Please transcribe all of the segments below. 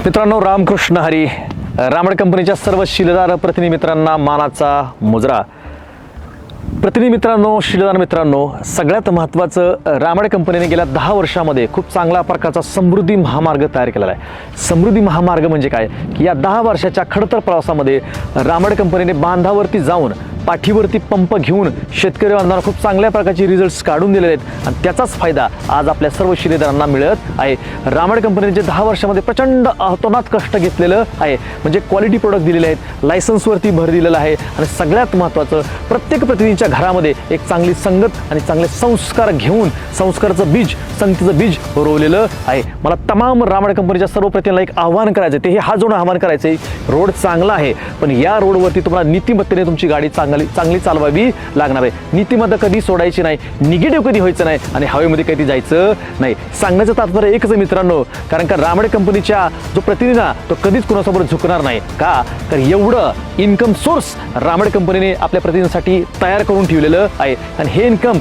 मित्रांनो, रामकृष्ण हरी. रामड कंपनीच्या सर्व शिलेदार प्रतिनिधी मित्रांना मानाचा मुजरा. प्रतिनिधी मित्रांनो, शिलेदार मित्रांनो, सगळ्यात महत्त्वाचं, रामड कंपनीने गेल्या 10 वर्षामध्ये खूप चांगला प्रकारचा समृद्धी महामार्ग तयार केलेला आहे. समृद्धी महामार्ग म्हणजे काय की या 10 वर्षाच्या खडतर प्रवासामध्ये रामड कंपनीने बांधावरती जाऊन पाठीवरती पंप घेऊन शेतकरी बांधवांना खूप चांगल्या प्रकारचे रिझल्ट्स काढून दिलेले आहेत आणि त्याचाच फायदा आज आपल्या सर्व शिलेदारांना मिळत आहे. रामड कंपनीने जे 10 वर्षामध्ये प्रचंड अतोनात कष्ट घेतलेलं आहे, म्हणजे क्वालिटी प्रोडक्ट दिलेले आहेत, लायसन्सवरती भर दिलेला आहे आणि सगळ्यात महत्त्वाचं, प्रत्येक प्रतिनिधीच्या घरामध्ये एक चांगली संगत आणि चांगले संस्कार घेऊन संस्काराचं बीज, संगतीचं बीज रोवलेलं आहे. मला तमाम रामड कंपनीच्या सर्व प्रतिनिधींना एक आव्हान करायचं आहे, ते हे हात जोडून आव्हान करायचं आहे. रोड चांगला आहे, पण या रोडवरती तुम्हाला नीतिमत्तेने तुमची गाडी चांगली चालवावी लागणार आहे. नीतिमत्ता कधी सोडायची नाही, निगेटिव्ह कधी व्हायचं नाही आणि हवेमध्ये कधी जायचं नाही. सांगण्याचं तात्पर्य एकच आहे मित्रांनो, कारण का रामड कंपनीच्या जो प्रतिनिधी ना, तो कधीच कोणासमोर झुकणार नाही. का तर एवढं इन्कम सोर्स रामड कंपनीने आपल्या प्रतिनिधींसाठी तयार करून ठेवलेलं आहे आणि हे इन्कम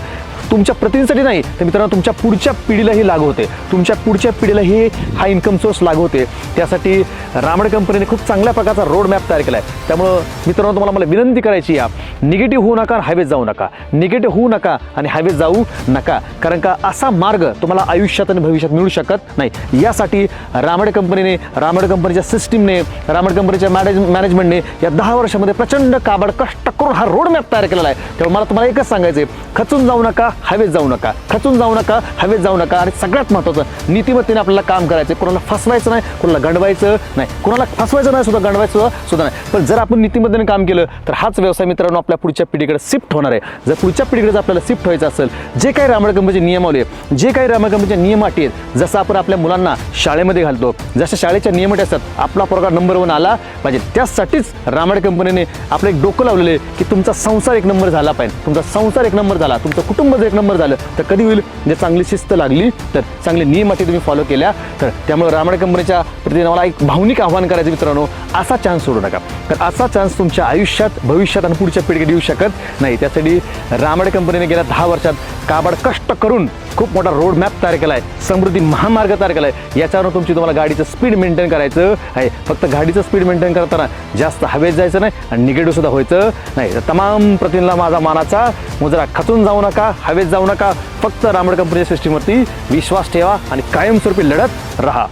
तुमच्या प्रतिनिधीसाठी नाही तर मित्रांनो तुमच्या पुढच्या पिढीलाही लागू होते. तुमच्या पुढच्या पिढीलाही हा इन्कम सोर्स लागू होते. त्यासाठी रामड कंपनीने खूप चांगल्या प्रकारचा रोड मॅप तयार केला आहे. त्यामुळं मित्रांनो, तुम्हाला मला विनंती करायची आहे, निगेटिव्ह होऊ नका, हायवेत जाऊ नका. निगेटिव्ह होऊ नका आणि हायवेत जाऊ नका, कारण का असा मार्ग तुम्हाला आयुष्यात आणि भविष्यात मिळू शकत नाही. यासाठी रामड कंपनीने, रामड कंपनीच्या सिस्टीमने, रामड कंपनीच्या मॅनेजमेंटने या 10 वर्षामध्ये प्रचंड काबड कष्ट करून हा रोड मॅप तयार केलेला आहे. त्यामुळे मला तुम्हाला एकच सांगायचं आहे, खचून जाऊ नका, हवेत जाऊ नका, खचून जाऊ नका, हवेत जाऊ नका. आणि सगळ्यात महत्त्वाचं, नीतिमत्तेने आपल्याला काम करायचं. कोणाला फसवायचं नाही, कोणाला गंडवायचं नाही, कोणाला फसवायचं नाही सुद्धा, गंडवायचं सुद्धा नाही. पण जर आपण नीतिमत्तेने काम केलं तर हाच व्यवसाय मित्रांनो आपल्या पुढच्या पिढीकडे शिफ्ट होणार आहे. जर पुढच्या पिढीकडे आपल्याला शिफ्ट व्हायचं असेल, जे काही रामड कंपनीचे नियमावली आहे, जे काही रामड कंपनीच्या नियम अटी आहेत, जसं आपण आपल्या मुलांना शाळेमध्ये घालतो, जशा शाळेच्या नियम अटी असतात, आपला पोरगा नंबर 1 आला पाहिजे. त्यासाठीच रामड कंपनीने आपलं एक डोकं लावलेलं आहे की तुमचा संसार एक नंबर झाला पाहिजे. तुमचा संसार एक नंबर झाला, तुमचं कुटुंब जर एक नंबर झालं तर कधी होईल, म्हणजे चांगली शिस्त लागली तर, चांगले नियम अटी तुम्ही फॉलो केल्या तर. त्यामुळे रामड कंपनीच्या प्रतिनिधींना मला एक भावनिक आव्हान करायचं मित्रांनो, असा चान्स सोडू नका. तर असा चान्स तुमच्या आयुष्यात, भविष्यात आणि पुढच्या पिढीकडे येऊ शकत नाही. त्यासाठी रामड कंपनीने गेल्या 10 वर्षात काबड कष्ट करून खूप मोठा रोड मॅप तयार केला आहे, समृद्धी महामार्ग तयार केला आहे. याच्यावर तुम्हाला गाडीचं स्पीड मेंटेन करायचं आहे. फक्त गाडीचं स्पीड मेंटेन करताना जास्त हवेत जायचं नाही आणि निगेटिव्ह सुद्धा व्हायचं नाही. तर तमाम प्रतिनिधींना माझा मानाचा मुजरा. खचून जाऊ नका, हवेत जाऊ नका. फक्त रामड कंपनीच्या सिस्टीमवरती विश्वास ठेवा आणि कायमस्वरूपी लढत राहा.